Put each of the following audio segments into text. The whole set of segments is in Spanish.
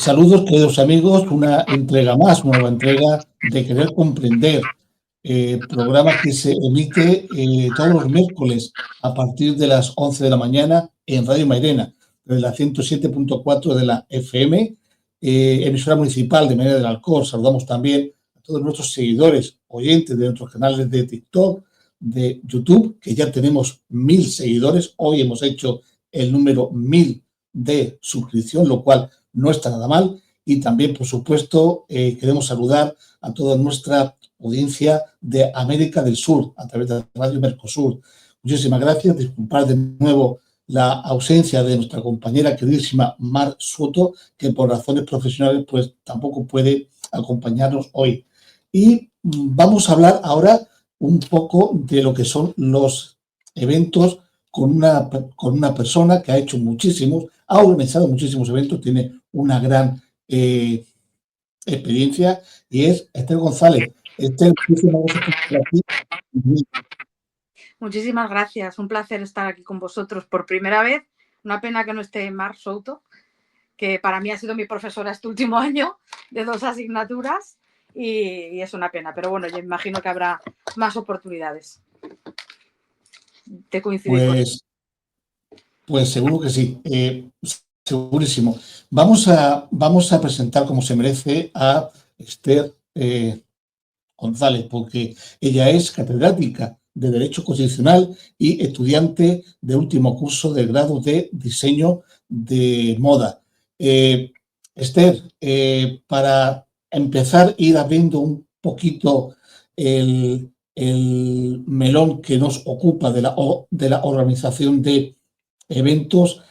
Saludos, queridos amigos, una entrega más, una nueva entrega de Querer Comprender, programa que se emite todos los miércoles a partir de las 11 de la mañana en Radio Mairena, de la 107.4 de la FM, emisora municipal de Mairena del Alcor. Saludamos también a todos nuestros seguidores, oyentes de nuestros canales de TikTok, de YouTube, que ya tenemos 1000 seguidores. Hoy hemos hecho el número 1000 de suscripción, lo cual no está nada mal. Y también, por supuesto, queremos saludar a toda nuestra audiencia de América del Sur a través de Radio Mercosur. Muchísimas gracias. Disculpad de nuevo la ausencia de nuestra compañera queridísima Mar Soto, que por razones profesionales pues tampoco puede acompañarnos hoy. Y vamos a hablar ahora un poco de lo que son los eventos con una persona que ha hecho muchísimos, ha organizado muchísimos eventos, tiene una gran experiencia, y es Esther González. Esther, muchísimas gracias por estar aquí. Muchísimas gracias, un placer estar aquí con vosotros por primera vez. Una pena que no esté Mar Souto, que para mí ha sido mi profesora este último año de 2 asignaturas y es una pena, pero bueno, yo imagino que habrá más oportunidades. ¿Te coincide? Pues seguro que sí, segurísimo. Vamos a presentar como se merece a Esther González, porque ella es catedrática de Derecho Constitucional y estudiante de último curso del grado de Diseño de Moda. Esther, para empezar, ir abriendo un poquito el melón que nos ocupa de la organización de eventos,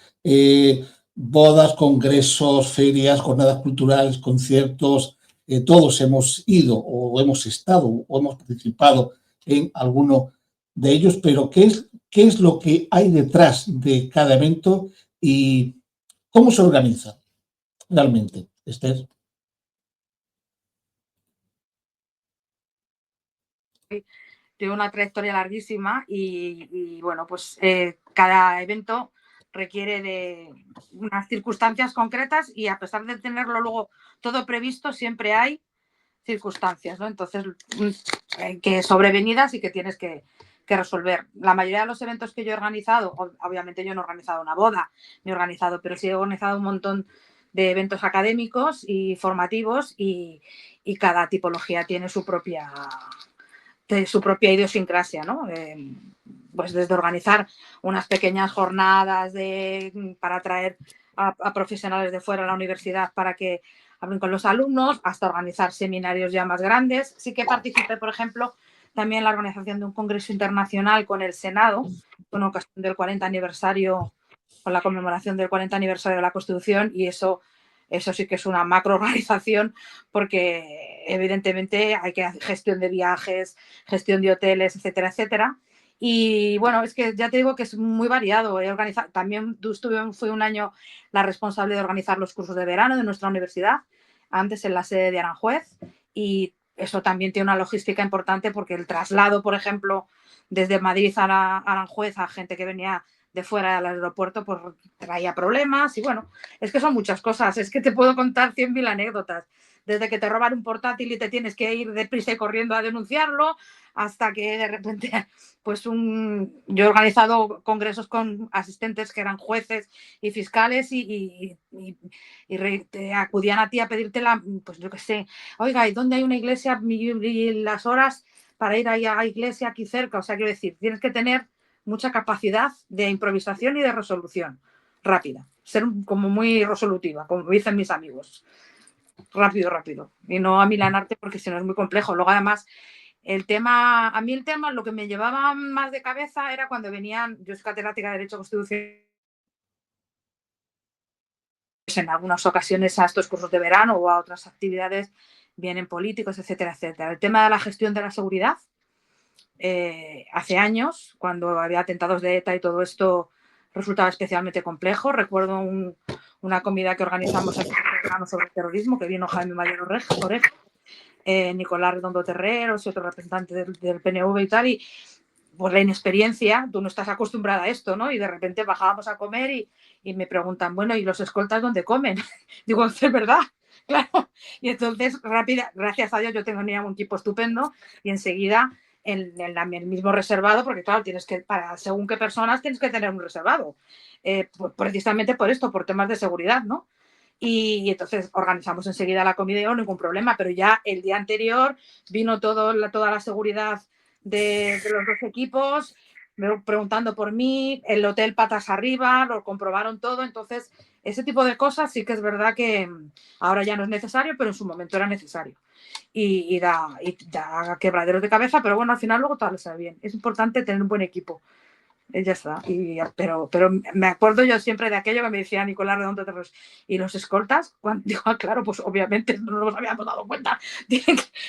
bodas, congresos, ferias, jornadas culturales, conciertos. Todos hemos ido o hemos estado o hemos participado en alguno de ellos, pero ¿qué es lo que hay detrás de cada evento y cómo se organiza realmente, Esther? Tiene una trayectoria larguísima y bueno, pues cada evento requiere de unas circunstancias concretas y a pesar de tenerlo luego todo previsto, siempre hay circunstancias, ¿no? Entonces, que sobrevenidas y que tienes que resolver. La mayoría de los eventos que yo he organizado, obviamente yo no he organizado una boda, ni he organizado, pero sí he organizado un montón de eventos académicos y formativos y cada tipología tiene su propia idiosincrasia, ¿no? Pues desde organizar unas pequeñas jornadas para traer a profesionales de fuera a la universidad para que hablen con los alumnos, hasta organizar seminarios ya más grandes. Sí que participé, por ejemplo, también en la organización de un congreso internacional con el Senado, con ocasión del 40 aniversario, con la conmemoración del 40 aniversario de la Constitución, y eso sí que es una macro organización porque evidentemente hay que hacer gestión de viajes, gestión de hoteles, etcétera, etcétera. Y bueno, es que ya te digo que es muy variado. He organizado, también fui un año la responsable de organizar los cursos de verano de nuestra universidad, antes en la sede de Aranjuez, y eso también tiene una logística importante porque el traslado, por ejemplo, desde Madrid a Aranjuez a gente que venía de fuera del aeropuerto, pues traía problemas y bueno, es que son muchas cosas, es que te puedo contar 100.000 anécdotas, desde que te roban un portátil y te tienes que ir deprisa y corriendo a denunciarlo, hasta que de repente, pues yo he organizado congresos con asistentes que eran jueces y fiscales y te acudían a ti a pedirte pues yo qué sé, oiga, ¿y dónde hay una iglesia y las horas para ir ahí a la iglesia aquí cerca? O sea, quiero decir, tienes que tener mucha capacidad de improvisación y de resolución rápida, ser como muy resolutiva, como dicen mis amigos, rápido, y no amilanarte porque si no es muy complejo. Luego además a mí el tema, lo que me llevaba más de cabeza era cuando venían, yo soy catedrática de Derecho Constitucional, en algunas ocasiones a estos cursos de verano o a otras actividades vienen políticos, etcétera, etcétera. El tema de la gestión de la seguridad, hace años, cuando había atentados de ETA y todo esto, resultaba especialmente complejo. Recuerdo una comida que organizamos aquí sobre terrorismo, que vino Jaime Mayor Orejo, Nicolás Redondo Terreros y otro representante del PNV y tal, por la inexperiencia, tú no estás acostumbrada a esto, ¿no? Y de repente bajábamos a comer y me preguntan, bueno, ¿y los escoltas dónde comen? Digo, es verdad, claro. Y entonces, rápida, gracias a Dios, yo tenía un equipo estupendo y enseguida en el mismo reservado, porque claro, tienes que, para según qué personas tienes que tener un reservado, precisamente por esto, por temas de seguridad, ¿no? Y entonces organizamos enseguida la comida y no ningún problema, pero ya el día anterior vino toda la seguridad de los dos equipos preguntando por mí, el hotel patas arriba, lo comprobaron todo, entonces ese tipo de cosas sí que es verdad que ahora ya no es necesario, pero en su momento era necesario. Y da quebraderos de cabeza, pero bueno, al final luego todo le sale bien. Es importante tener un buen equipo. Ya está. Pero me acuerdo yo siempre de aquello que me decía Nicolás Redondo y los escoltas. Cuando, digo, claro, pues obviamente no nos habíamos dado cuenta.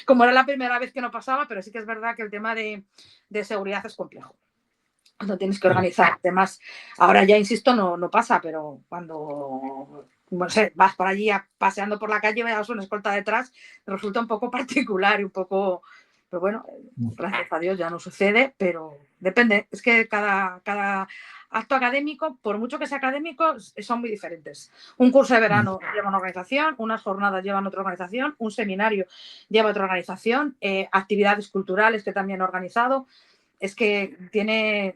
Como era la primera vez que no pasaba, pero sí que es verdad que el tema de seguridad es complejo. Cuando tienes que organizar temas. Ahora ya, insisto, no pasa, pero cuando no sé, vas por allí paseando por la calle y veas una escolta detrás, resulta un poco particular y un poco. Pero bueno, gracias a Dios ya no sucede, pero depende. Es que cada acto académico, por mucho que sea académico, son muy diferentes. Un curso de verano lleva una organización, unas jornadas llevan otra organización, un seminario lleva otra organización, actividades culturales que también he organizado. Es que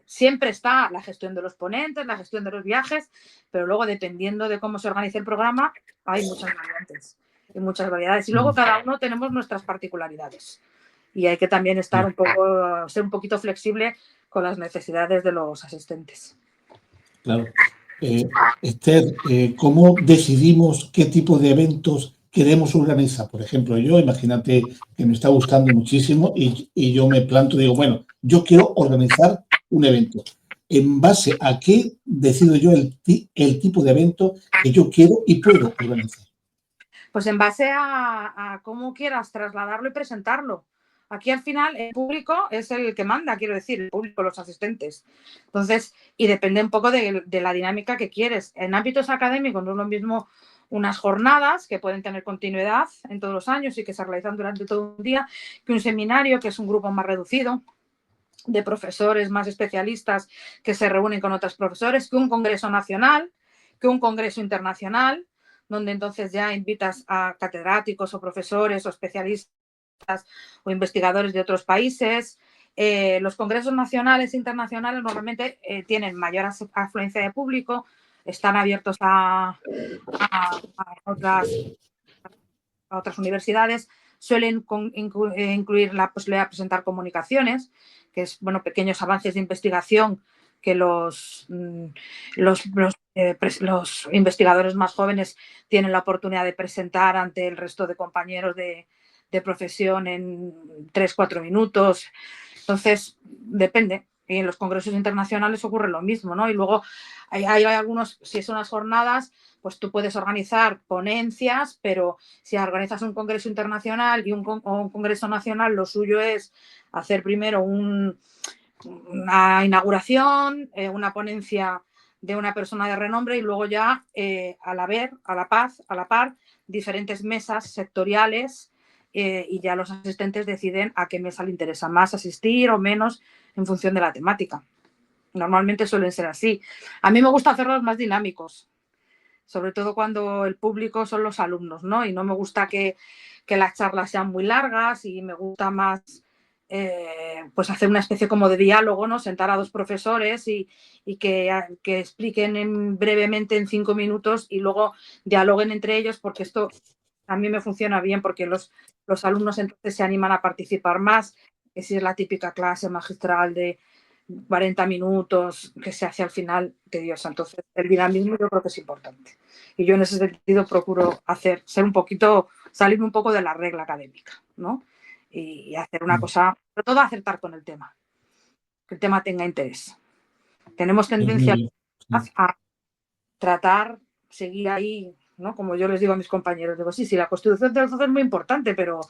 siempre está la gestión de los ponentes, la gestión de los viajes, pero luego dependiendo de cómo se organice el programa, hay muchas variantes y muchas variedades. Y luego cada uno tenemos nuestras particularidades. Y hay que también estar ser un poquito flexible con las necesidades de los asistentes. Claro. Esther, ¿cómo decidimos qué tipo de eventos queremos organizar? Por ejemplo, yo, imagínate que me está gustando muchísimo y yo me planto y digo, bueno, yo quiero organizar un evento. ¿En base a qué decido yo el tipo de evento que yo quiero y puedo organizar? Pues en base a cómo quieras trasladarlo y presentarlo. Aquí al final el público es el que manda, quiero decir, el público, los asistentes. Entonces, y depende un poco de la dinámica que quieres. En ámbitos académicos no es lo mismo unas jornadas que pueden tener continuidad en todos los años y que se realizan durante todo un día, que un seminario, que es un grupo más reducido de profesores más especialistas que se reúnen con otros profesores, que un congreso nacional, que un congreso internacional, donde entonces ya invitas a catedráticos o profesores o especialistas o investigadores de otros países. Los congresos nacionales e internacionales normalmente tienen mayor afluencia de público, están abiertos a otras universidades, suelen incluir la posibilidad de presentar comunicaciones, que es, bueno, pequeños avances de investigación que los investigadores más jóvenes tienen la oportunidad de presentar ante el resto de compañeros de profesión en 3-4 minutos. Entonces, depende. Y en los congresos internacionales ocurre lo mismo, ¿no? Y luego hay algunos, si son unas jornadas, pues tú puedes organizar ponencias, pero si organizas un congreso internacional y un congreso nacional, lo suyo es hacer primero una inauguración, una ponencia de una persona de renombre y luego ya a la par, diferentes mesas sectoriales y ya los asistentes deciden a qué mesa le interesa más asistir o menos en función de la temática. Normalmente suelen ser así. A mí me gusta hacerlos más dinámicos, sobre todo cuando el público son los alumnos, ¿no? Y no me gusta que las charlas sean muy largas y me gusta más pues hacer una especie como de diálogo, ¿no? Sentar a dos profesores y que expliquen brevemente en 5 minutos y luego dialoguen entre ellos, porque esto a mí me funciona bien, porque los alumnos entonces se animan a participar más, que si es la típica clase magistral de 40 minutos que se hace al final, tediosa. Entonces, el dinamismo yo creo que es importante. Y yo en ese sentido procuro salirme un poco de la regla académica, ¿no? Y hacer una cosa, sobre todo acertar con el tema, que el tema tenga interés. Tenemos tendencia a tratar, seguir ahí, ¿no? Como yo les digo a mis compañeros, digo, sí, la Constitución del 12 es muy importante, pero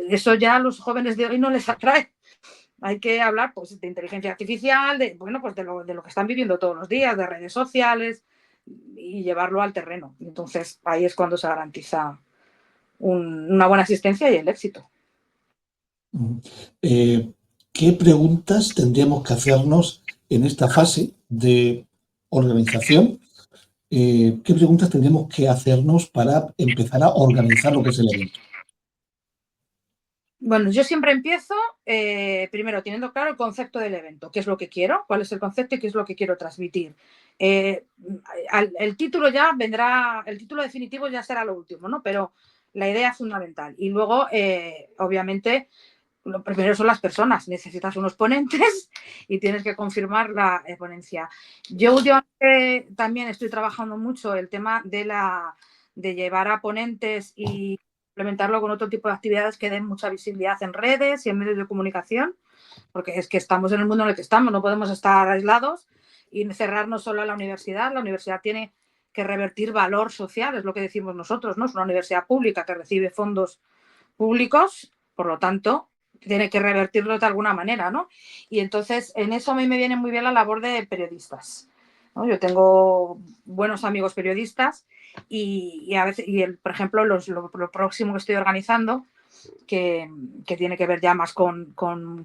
eso ya a los jóvenes de hoy no les atrae. Hay que hablar, pues, de inteligencia artificial, pues de lo que están viviendo todos los días, de redes sociales y llevarlo al terreno. Entonces, ahí es cuando se garantiza una buena asistencia y el éxito. ¿qué preguntas tendríamos que hacernos en esta fase de organización? ¿Qué preguntas tendríamos que hacernos para empezar a organizar lo que es el evento? Bueno, yo siempre empiezo primero teniendo claro el concepto del evento, qué es lo que quiero, cuál es el concepto y qué es lo que quiero transmitir. El título ya vendrá, el título definitivo ya será lo último, ¿no? Pero la idea es fundamental. Y luego, obviamente, lo primero son las personas. Necesitas unos ponentes y tienes que confirmar la ponencia. Yo últimamente también estoy trabajando mucho el tema de llevar a ponentes y implementarlo con otro tipo de actividades que den mucha visibilidad en redes y en medios de comunicación, porque es que estamos en el mundo en el que estamos, no podemos estar aislados y cerrarnos solo a la universidad. La universidad tiene que revertir valor social, es lo que decimos nosotros, ¿no? Es una universidad pública que recibe fondos públicos, por lo tanto, tiene que revertirlo de alguna manera, ¿no? Y entonces, en eso a mí me viene muy bien la labor de periodistas, ¿no? Yo tengo buenos amigos periodistas y a veces, por ejemplo, lo próximo que estoy organizando, que tiene que ver ya más con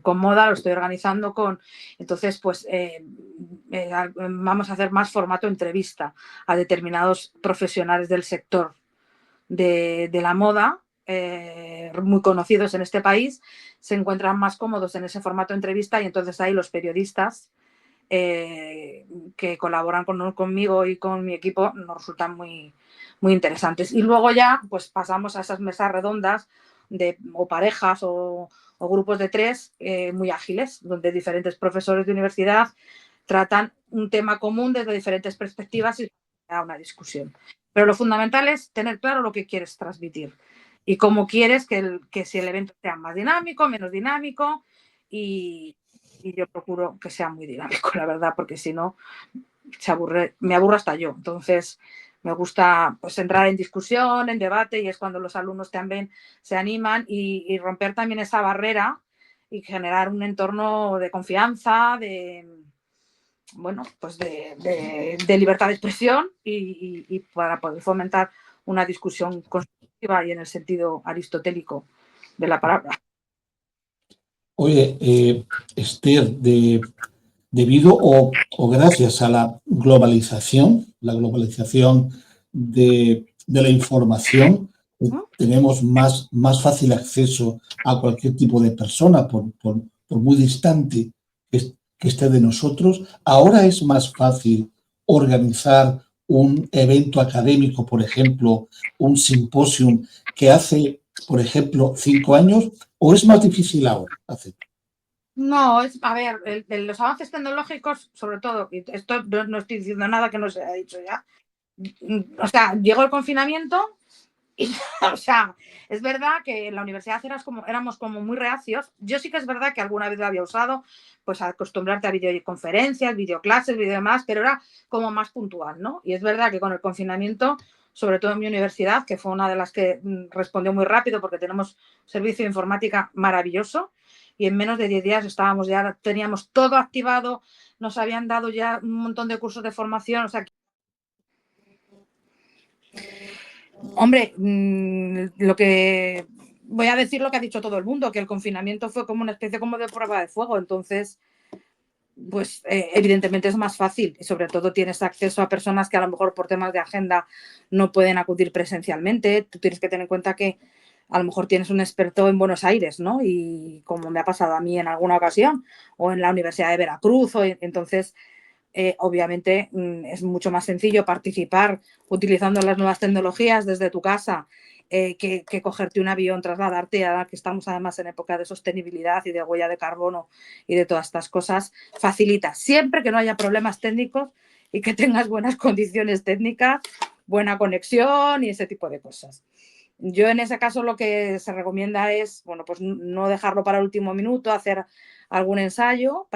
moda, lo estoy organizando con, entonces, pues vamos a hacer más formato entrevista a determinados profesionales del sector de la moda, muy conocidos en este país, se encuentran más cómodos en ese formato de entrevista y entonces ahí los periodistas que colaboran conmigo y con mi equipo nos resultan muy, muy interesantes. Y luego ya pues pasamos a esas mesas redondas o parejas o grupos de tres muy ágiles, donde diferentes profesores de universidad tratan un tema común desde diferentes perspectivas y da una discusión. Pero lo fundamental es tener claro lo que quieres transmitir y cómo quieres que si el evento sea más dinámico, menos dinámico y yo procuro que sea muy dinámico, la verdad, porque si no me aburro hasta yo. Entonces me gusta pues entrar en discusión, en debate y es cuando los alumnos también se animan y romper también esa barrera y generar un entorno de confianza, bueno, pues de libertad de expresión y para poder fomentar una discusión constructiva y en el sentido aristotélico de la palabra. Oye, Esther, debido o gracias a la globalización de la información, ¿No? tenemos más fácil acceso a cualquier tipo de persona, por muy distante que esté de nosotros. Ahora es más fácil organizar un evento académico, por ejemplo, un simposium, que hace, por ejemplo, 5 años, ¿o es más difícil ahora hacerlo? No, a ver, los avances tecnológicos, sobre todo, y esto no estoy diciendo nada que no se haya dicho ya. O sea, llegó el confinamiento y, o sea, es verdad que en la universidad éramos como muy reacios. Yo sí que es verdad que alguna vez lo había usado, pues acostumbrarte a videoconferencias, videoclases, demás, pero era como más puntual, ¿no? Y es verdad que con el confinamiento, sobre todo en mi universidad, que fue una de las que respondió muy rápido porque tenemos servicio de informática maravilloso y en menos de 10 días teníamos todo activado, nos habían dado ya un montón de cursos de formación, o sea, hombre, lo que voy a decir lo que ha dicho todo el mundo, que el confinamiento fue como una especie como de prueba de fuego, entonces, pues evidentemente es más fácil y sobre todo tienes acceso a personas que a lo mejor por temas de agenda no pueden acudir presencialmente, tú tienes que tener en cuenta que a lo mejor tienes un experto en Buenos Aires, ¿no? Y como me ha pasado a mí en alguna ocasión, o en la Universidad de Veracruz, entonces obviamente es mucho más sencillo participar utilizando las nuevas tecnologías desde tu casa que cogerte un avión, trasladarte, ahora que estamos además en época de sostenibilidad y de huella de carbono y de todas estas cosas, facilita siempre que no haya problemas técnicos y que tengas buenas condiciones técnicas, buena conexión y ese tipo de cosas. Yo en ese caso lo que se recomienda es, bueno, pues no dejarlo para el último minuto, hacer algún ensayo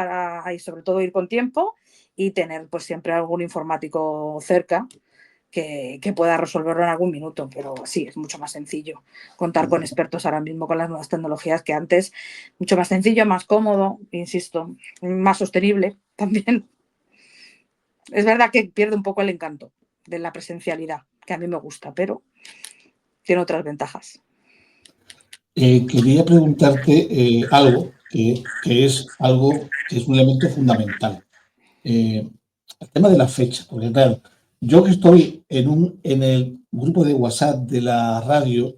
y sobre todo ir con tiempo y tener pues siempre algún informático cerca que pueda resolverlo en algún minuto, pero sí, es mucho más sencillo contar con expertos ahora mismo con las nuevas tecnologías que antes, mucho más sencillo, más cómodo, insisto, más sostenible también. Es verdad que pierde un poco el encanto de la presencialidad, que a mí me gusta, pero tiene otras ventajas. Quería preguntarte algo que es algo que es un elemento fundamental. El tema de la fecha, porque claro, yo que estoy en el grupo de WhatsApp de la radio,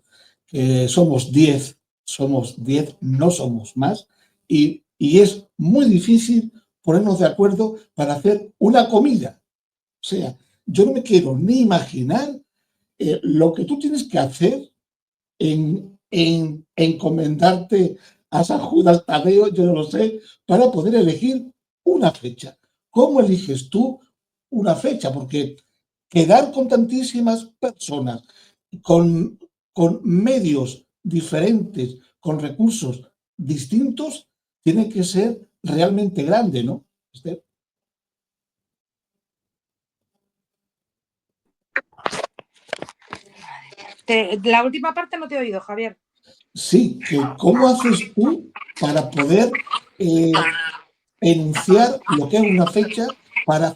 somos 10, no somos más, y es muy difícil ponernos de acuerdo para hacer una comida. O sea, yo no me quiero ni imaginar lo que tú tienes que hacer en encomendarte a San Judas Tadeo, yo no lo sé, para poder elegir una fecha. ¿Cómo eliges tú una fecha? Porque quedar con tantísimas personas, con, con medios diferentes, con recursos distintos, tiene que ser realmente grande, ¿no? Esther. La última parte no te he oído, Javier. Sí, que ¿cómo haces tú para poder enunciar lo que es una fecha para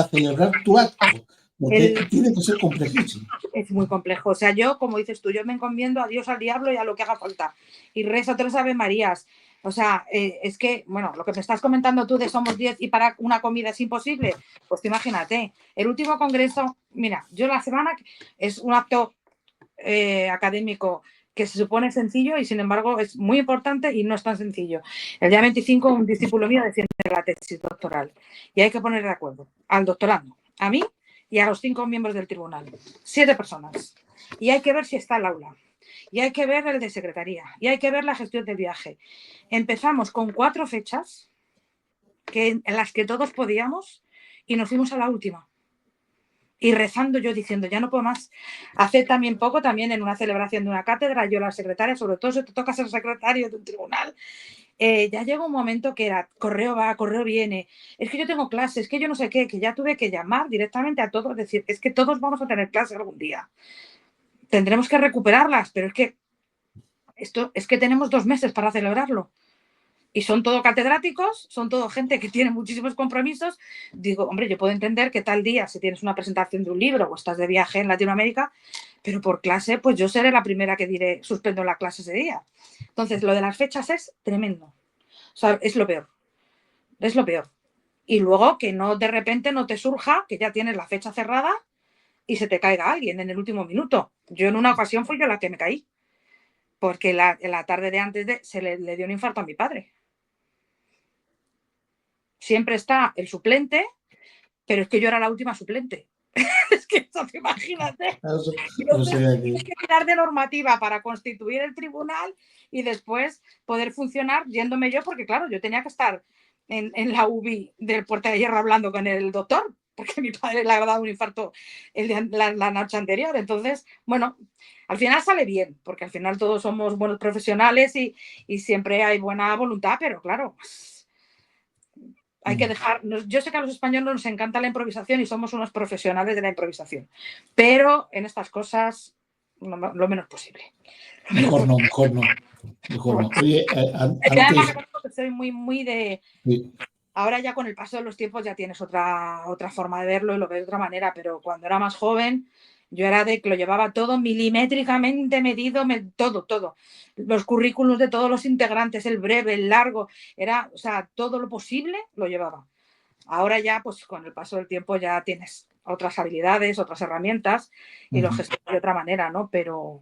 celebrar tu acto? Porque es El, que tiene que ser complejísimo. es muy complejo. O sea, yo, como dices tú, yo me encomiendo a Dios, al diablo y a lo que haga falta. Y rezo 3 Ave Marías. O sea, es que, bueno, lo que me estás comentando tú de somos 10 y para una comida es imposible, pues te imagínate. El último congreso, mira, yo la semana es un acto académico que se supone sencillo y sin embargo es muy importante y no es tan sencillo. El día 25 un discípulo mío defiende la tesis doctoral y hay que poner de acuerdo al doctorando, a mí y a los 5 miembros del tribunal, 7 personas. Y hay que ver si está el aula, y hay que ver el de secretaría, y hay que ver la gestión del viaje. Empezamos con 4 fechas en las que todos podíamos y nos fuimos a la última. Y rezando yo diciendo, ya no puedo más. Hace también poco, también en una celebración de una cátedra, yo la secretaria, sobre todo si te toca ser secretario de un tribunal, ya llega un momento que era correo va, correo viene, es que yo tengo clases, es que yo no sé qué, que ya tuve que llamar directamente a todos, decir, es que todos vamos a tener clases algún día. Tendremos que recuperarlas, pero es que esto es que tenemos 2 meses para celebrarlo. Y son todo catedráticos, son todo gente que tiene muchísimos compromisos. Digo, hombre, yo puedo entender que tal día, si tienes una presentación de un libro o estás de viaje en Latinoamérica, pero por clase, pues yo seré la primera que diré, suspendo la clase ese día. Entonces, lo de las fechas es tremendo. O sea, es lo peor. Es lo peor. Y luego que no de repente no te surja, que ya tienes la fecha cerrada y se te caiga alguien en el último minuto. Yo en una ocasión fui yo la que me caí, porque en la tarde de antes se le dio un infarto a mi padre. Siempre está el suplente, pero es que yo era la última suplente. Es que eso, imagínate. O sea que, Tienes que tirar de normativa para constituir el tribunal y después poder funcionar yéndome yo, porque claro, yo tenía que estar en la UBI del Puerta de Hierro hablando con el doctor, porque mi padre le había dado un infarto la noche anterior. Entonces, bueno, al final sale bien, porque al final todos somos buenos profesionales y siempre hay buena voluntad, pero claro, hay que dejar. Yo sé que a los españoles nos encanta la improvisación y somos unos profesionales de la improvisación, pero en estas cosas lo menos posible. mejor no, mejor no, mejor no. Oye, Además, antes, soy muy de. sí, Ahora ya con el paso de los tiempos ya tienes otra forma de verlo y lo ves de otra manera, pero cuando era más joven yo era de que lo llevaba todo milimétricamente medido, todo. Los currículums de todos los integrantes, el breve, el largo, era, o sea, todo lo posible lo llevaba. Ahora ya, pues con el paso del tiempo ya tienes otras habilidades, otras herramientas y lo gestionas de otra manera, ¿no? Pero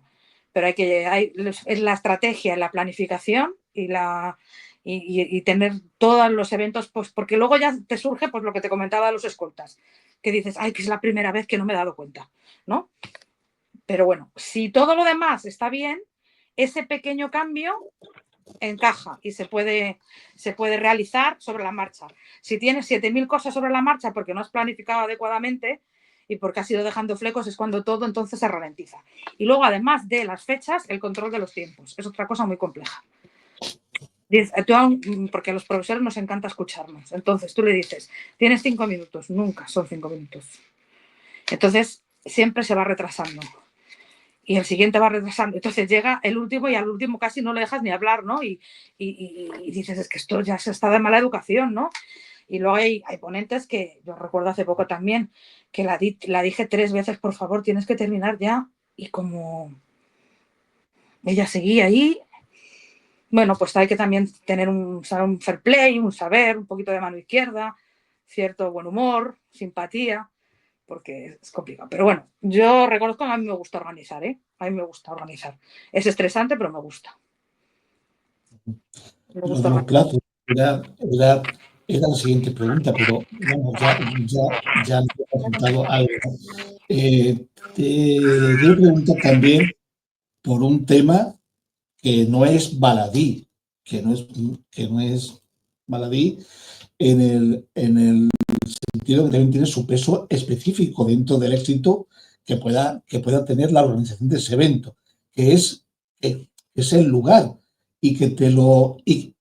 es la estrategia, la planificación y tener todos los eventos, pues porque luego ya te surge pues lo que te comentaba de los escoltas, que dices, ay, que es la primera vez que no me he dado cuenta, ¿no? Pero bueno, si todo lo demás está bien, ese pequeño cambio encaja y se puede realizar sobre la marcha. Si tienes 7.000 cosas sobre la marcha porque no has planificado adecuadamente y porque has ido dejando flecos, es cuando todo entonces se ralentiza. Y luego, además de las fechas, el control de los tiempos. Es otra cosa muy compleja. Porque a los profesores nos encanta escucharnos. Entonces tú le dices, tienes 5 minutos. Nunca son 5 minutos. Entonces siempre se va retrasando. Y el siguiente va retrasando. Entonces llega el último y al último casi no le dejas ni hablar, ¿no? Y dices, es que esto ya se está de mala educación, ¿no? Y luego hay ponentes que, yo recuerdo hace poco también, que la dije 3 veces, por favor, tienes que terminar ya. Y como ella seguía ahí, bueno, pues hay que también tener un fair play, un saber, un poquito de mano izquierda, cierto buen humor, simpatía, porque es complicado. Pero bueno, yo reconozco que a mí me gusta organizar, ¿eh? A mí me gusta organizar. Es estresante, pero me gusta. Me Lo gusta de los organizar. plazos era la siguiente pregunta, pero vamos, ya me he apuntado algo, ¿no? Te quiero preguntar también por un tema que no es baladí, que no es baladí en el sentido que también tiene su peso específico dentro del éxito que pueda tener la organización de ese evento, que es el lugar y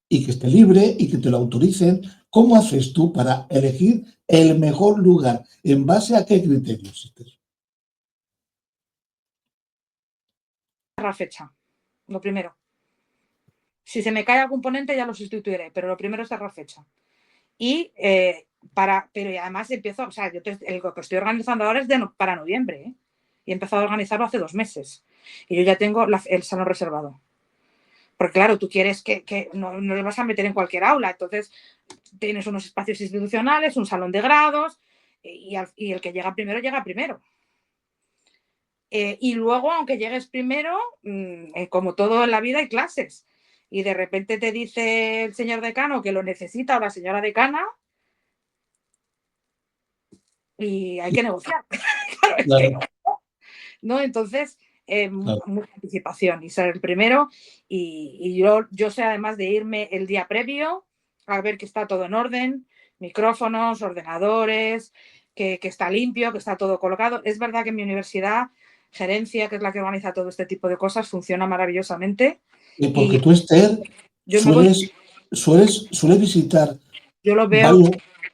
y que esté libre y que te lo autoricen. ¿Cómo haces tú para elegir el mejor lugar? ¿En base a qué criterios? La fecha, lo primero. Si se me cae algún ponente ya lo sustituiré, pero lo primero es cerrar fecha. Y pero y además empiezo, o sea, lo que estoy organizando ahora es para noviembre, ¿eh? Y he empezado a organizarlo hace 2 meses. Y yo ya tengo el salón reservado. Porque claro, tú quieres que no le vas a meter en cualquier aula, entonces tienes unos espacios institucionales, un salón de grados, y el que llega primero. Y luego, aunque llegues primero, como todo en la vida, hay clases. Y de repente te dice el señor decano que lo necesita o la señora decana y hay que negociar. Claro, es que Claro, no. Entonces, claro. mucha anticipación y ser el primero. Y yo sé además de irme el día previo a ver que está todo en orden, micrófonos, ordenadores, que está limpio, que está todo colocado. Es verdad que en mi universidad, gerencia, que es la que organiza todo este tipo de cosas, funciona maravillosamente. Porque Y tú, Esther, yo me voy, sueles visitar yo lo veo, varios,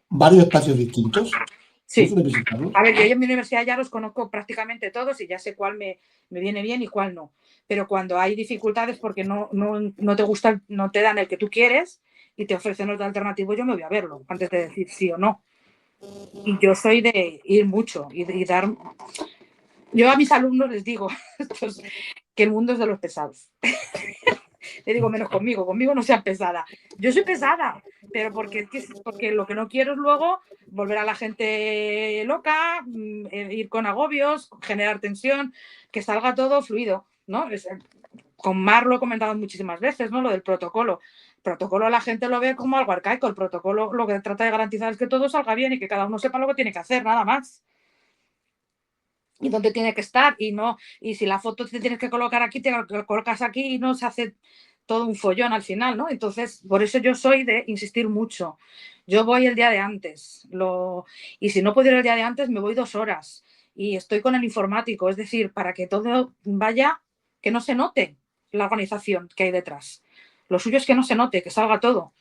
varios espacios distintos. ¿Tú sí. sueles visitarlos? A ver, yo en mi universidad ya los conozco prácticamente todos y ya sé cuál me viene bien y cuál no. Pero cuando hay dificultades porque no te gusta, no te dan el que tú quieres y te ofrecen otro alternativo, yo me voy a verlo antes de decir sí o no. Y yo soy de ir mucho y dar. Yo a mis alumnos les digo pues, que el mundo es de los pesados. Le digo, menos conmigo no sean pesada. Yo soy pesada, pero porque lo que no quiero es luego volver a la gente loca, ir con agobios, generar tensión, que salga todo fluido, ¿no? Con Mar lo he comentado muchísimas veces, ¿no? Lo del protocolo. El protocolo la gente lo ve como algo arcaico. El protocolo lo que trata de garantizar es que todo salga bien y que cada uno sepa lo que tiene que hacer, nada más. Y dónde tiene que estar y no, y si la foto te tienes que colocar aquí, te la colocas aquí y no se hace todo un follón al final, ¿no? Entonces, por eso yo soy de insistir mucho. Yo voy el día de antes, y si no puedo ir el día de antes, me voy 2 horas y estoy con el informático, es decir, para que todo vaya, que no se note la organización que hay detrás. Lo suyo es que no se note, que salga todo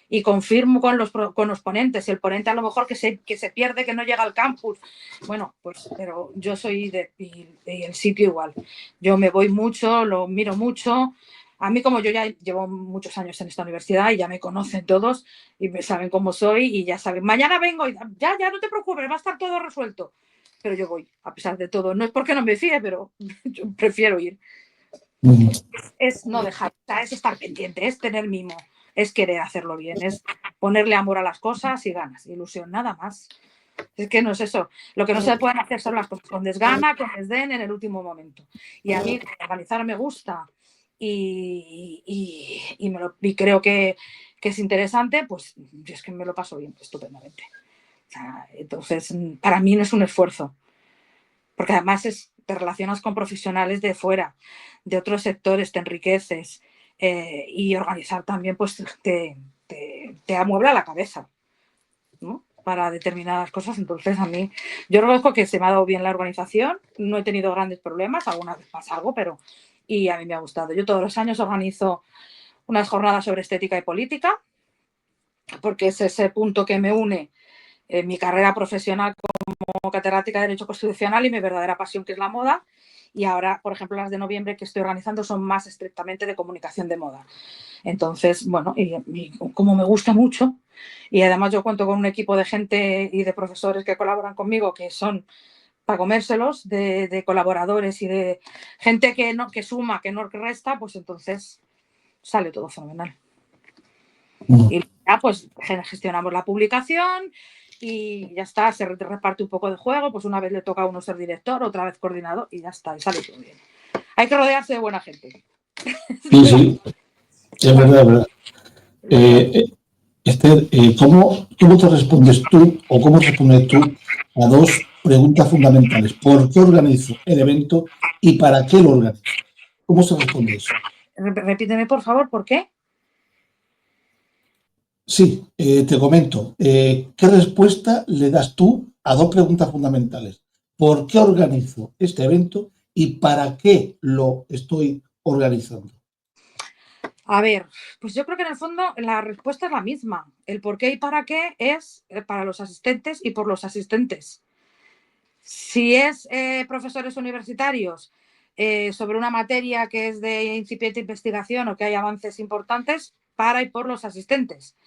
y confirmo con los ponentes. El ponente a lo mejor que se pierde, que no llega al campus. Bueno, pues, pero yo soy y el sitio igual. Yo me voy mucho, lo miro mucho. A mí, como yo ya llevo muchos años en esta universidad y ya me conocen todos y me saben cómo soy y ya saben, mañana vengo y ya no te preocupes, va a estar todo resuelto. Pero yo voy, a pesar de todo. No es porque no me fíe, pero yo prefiero ir. Es no dejar, o sea, es estar pendiente, es tener mimo, es querer hacerlo bien, es ponerle amor a las cosas y ganas, ilusión, nada más. Es que no es eso. Lo que no se pueden hacer son las cosas con desgana, con desdén en el último momento. Y a mí organizar me gusta y creo que es interesante, pues es que me lo paso bien, estupendamente. O sea, entonces, para mí no es un esfuerzo, porque además te relacionas con profesionales de fuera, de otros sectores, te enriqueces y organizar también pues te amuebla la cabeza, ¿no? Para determinadas cosas. Entonces a mí, yo reconozco que se me ha dado bien la organización, no he tenido grandes problemas, alguna vez pasa algo, pero y a mí me ha gustado. Yo todos los años organizo unas jornadas sobre estética y política, porque es ese punto que me une mi carrera profesional como catedrática de Derecho Constitucional y mi verdadera pasión, que es la moda. Y ahora, por ejemplo, las de noviembre que estoy organizando son más estrictamente de comunicación de moda. Entonces, bueno, y como me gusta mucho, y además yo cuento con un equipo de gente y de profesores que colaboran conmigo, que son para comérselos, de colaboradores y de gente que suma, que no resta, pues entonces sale todo fenomenal. Mm. Y ya pues gestionamos la publicación y ya está, se reparte un poco de juego, pues una vez le toca a uno ser director, otra vez coordinador y ya está, y sale todo bien. Hay que rodearse de buena gente. Sí, sí, es verdad, es verdad. Esther, ¿cómo te respondes tú o cómo respondes tú a dos preguntas fundamentales? ¿Por qué organizo el evento y para qué lo organizo? ¿Cómo se responde eso? Repíteme, por favor, ¿por qué? Sí, te comento. ¿Qué respuesta le das tú a dos preguntas fundamentales? ¿Por qué organizo este evento y para qué lo estoy organizando? A ver, pues yo creo que en el fondo la respuesta es la misma. El por qué y para qué es para los asistentes y por los asistentes. Si es profesores universitarios sobre una materia que es de incipiente investigación o que hay avances importantes, para y por los asistentes.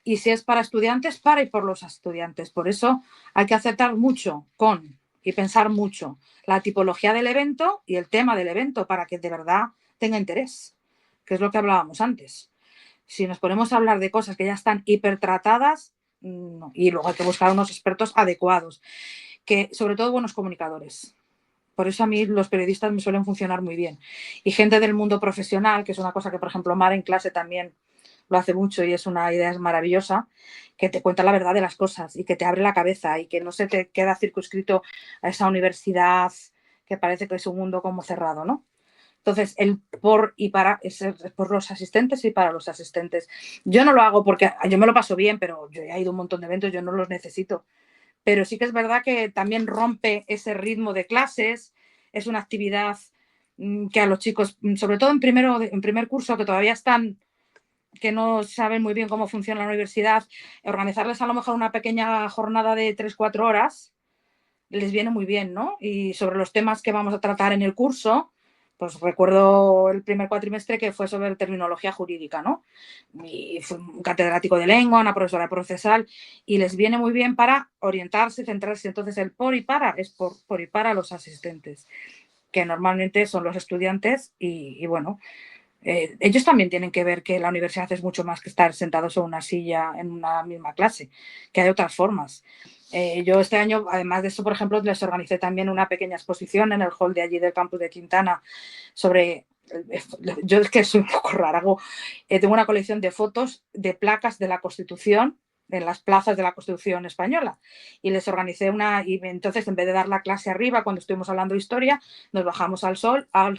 Y si es para estudiantes, para y por los estudiantes. Por eso hay que acertar mucho con y pensar mucho la tipología del evento y el tema del evento para que de verdad tenga interés, que es lo que hablábamos antes. Si nos ponemos a hablar de cosas que ya están hipertratadas, no. Y luego hay que buscar unos expertos adecuados, que sobre todo buenos comunicadores. Por eso a mí los periodistas me suelen funcionar muy bien. Y gente del mundo profesional, que es una cosa que, por ejemplo, Mar en clase también lo hace mucho y es una idea maravillosa, que te cuenta la verdad de las cosas y que te abre la cabeza y que no se te queda circunscrito a esa universidad que parece que es un mundo como cerrado, ¿no? Entonces, el por y para es por los asistentes y para los asistentes. Yo no lo hago porque yo me lo paso bien, pero yo he ido a un montón de eventos, yo no los necesito. Pero sí que es verdad que también rompe ese ritmo de clases, es una actividad que a los chicos, sobre todo en primer curso, que todavía están, que no saben muy bien cómo funciona la universidad, organizarles a lo mejor una pequeña jornada de 3 o 4 horas les viene muy bien, ¿no? Y sobre los temas que vamos a tratar en el curso, pues recuerdo el primer cuatrimestre que fue sobre terminología jurídica, ¿no? Y fue un catedrático de lengua, una profesora procesal, y les viene muy bien para orientarse, centrarse. Entonces, el por y para es por y para los asistentes, que normalmente son los estudiantes y bueno, ellos también tienen que ver que la universidad es mucho más que estar sentados en una silla en una misma clase, que hay otras formas. Yo este año, además de eso, por ejemplo, les organicé también una pequeña exposición en el hall de allí del campus de Quintana sobre... Yo es que soy un poco rara, tengo una colección de fotos de placas de la Constitución en las plazas de la Constitución española y les organicé una y entonces en vez de dar la clase arriba cuando estuvimos hablando de historia nos bajamos al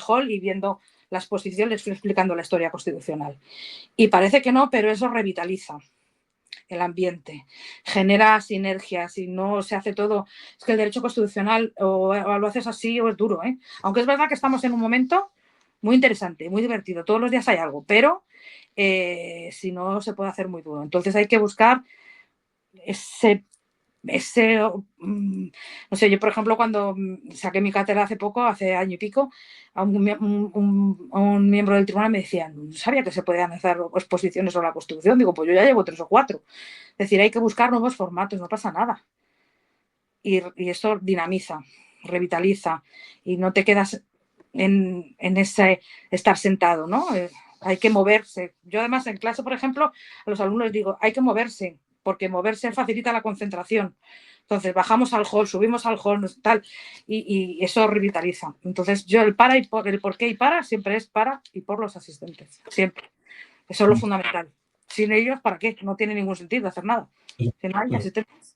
hall y viendo la exposición les fui explicando la historia constitucional y parece que no, pero eso revitaliza el ambiente, genera sinergias y no se hace todo. Es que el derecho constitucional o lo haces así o es duro, ¿eh? Aunque es verdad que estamos en un momento muy interesante, muy divertido, todos los días hay algo, pero si no se puede hacer muy duro. Entonces hay que buscar ese no sé, yo por ejemplo cuando saqué mi cátedra hace poco, hace año y pico, a un miembro del tribunal me decía, no sabía que se podían hacer exposiciones sobre la Constitución, digo, pues yo ya llevo 3 o 4. Es decir, hay que buscar nuevos formatos, no pasa nada. Y eso dinamiza, revitaliza y no te quedas en ese estar sentado, ¿no? Hay que moverse. Yo además en clase, por ejemplo, a los alumnos digo, hay que moverse, porque moverse facilita la concentración. Entonces bajamos al hall, subimos al hall, tal, y eso revitaliza. Entonces yo el para y el por qué y para siempre es para y por los asistentes, siempre. Eso es lo fundamental. Sin ellos, ¿para qué? No tiene ningún sentido hacer nada. Si no hay asistentes.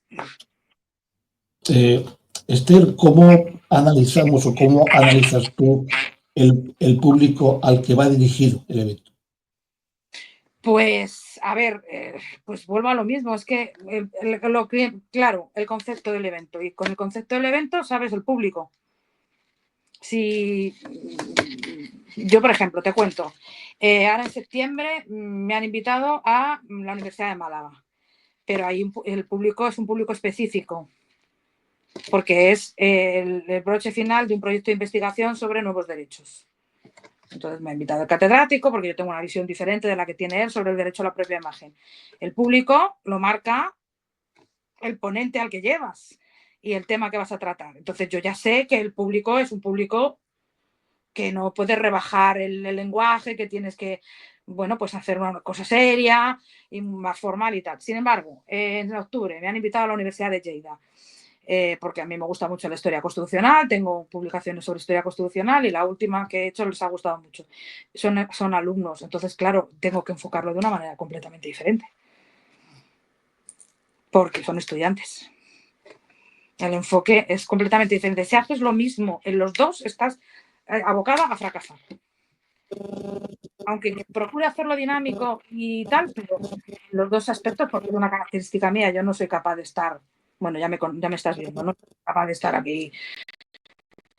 Eh, Esther, ¿cómo analizamos o cómo analizas tú el público al que va dirigido el evento? Pues, a ver, pues vuelvo a lo mismo, es que, claro, el concepto del evento, y con el concepto del evento sabes el público. Si yo, por ejemplo, te cuento, ahora en septiembre me han invitado a la Universidad de Málaga, pero ahí el público es un público específico, porque es el broche final de un proyecto de investigación sobre nuevos derechos. Entonces me ha invitado el catedrático porque yo tengo una visión diferente de la que tiene él sobre el derecho a la propia imagen. El público lo marca el ponente al que llevas y el tema que vas a tratar. Entonces yo ya sé que el público es un público que no puedes rebajar el lenguaje, que tienes que bueno, pues hacer una cosa seria y más formal y tal. Sin embargo, en octubre me han invitado a la Universidad de Lleida, porque a mí me gusta mucho la historia constitucional, tengo publicaciones sobre historia constitucional y la última que he hecho les ha gustado mucho. Son alumnos, entonces, claro, tengo que enfocarlo de una manera completamente diferente, porque son estudiantes. El enfoque es completamente diferente. Si haces lo mismo en los dos, estás abocada a fracasar. Aunque procure hacerlo dinámico y tal, pero los dos aspectos, porque es una característica mía, yo no soy capaz de estar, bueno, ya me estás viendo, no soy capaz de estar aquí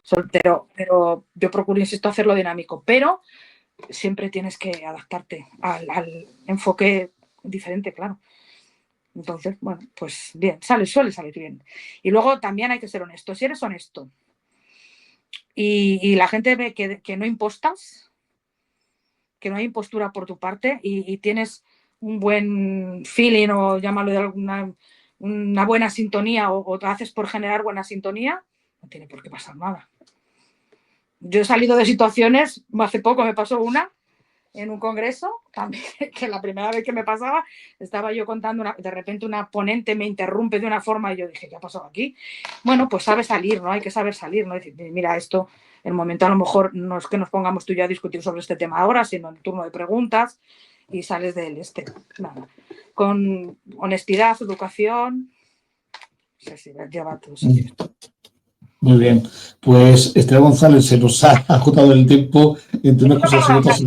soltero, pero yo procuro, insisto, hacerlo dinámico, pero siempre tienes que adaptarte al enfoque diferente, claro. Entonces, bueno, pues bien, suele salir bien. Y luego también hay que ser honesto. Si eres honesto y la gente ve que no impostas, que no hay impostura por tu parte y tienes un buen feeling o llámalo de una buena sintonía o te haces por generar buena sintonía, no tiene por qué pasar nada. Yo he salido de situaciones, hace poco me pasó una en un congreso, también, que la primera vez que me pasaba, estaba yo contando, de repente una ponente me interrumpe de una forma y yo dije, ¿qué ha pasado aquí? Bueno, pues sabe salir, ¿no? Hay que saber salir, ¿no? Decir, mira, esto, el momento a lo mejor no es que nos pongamos tú y yo a discutir sobre este tema ahora, sino en el turno de preguntas y sales del nada. Con honestidad, educación, sí, lleva todo eso. Muy bien, pues Estrella González se nos ha agotado el tiempo entre unas cosas y otras.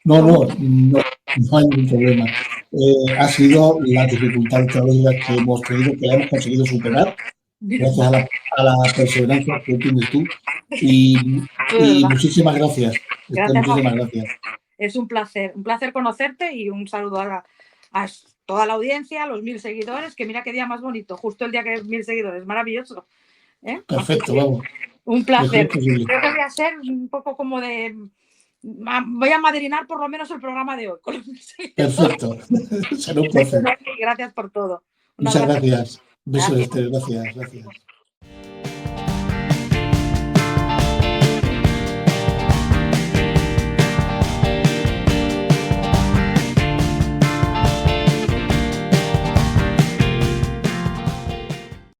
No hay ningún problema. Ha sido las dificultades teológicas que hemos tenido, que hemos conseguido superar, gracias a la perseverancia que tienes tú. Y muchísimas gracias. Muchísimas gracias. Es un placer conocerte y un saludo a toda la audiencia, a los 1000 seguidores, que mira qué día más bonito, justo el día que es 1000 seguidores, maravilloso. Perfecto, vamos. Un placer. Creo que voy a ser un poco como de... Voy a madrinar por lo menos el programa de hoy. Perfecto. Será un placer. Gracias por todo. Muchas gracias. Besos, Esther. Gracias.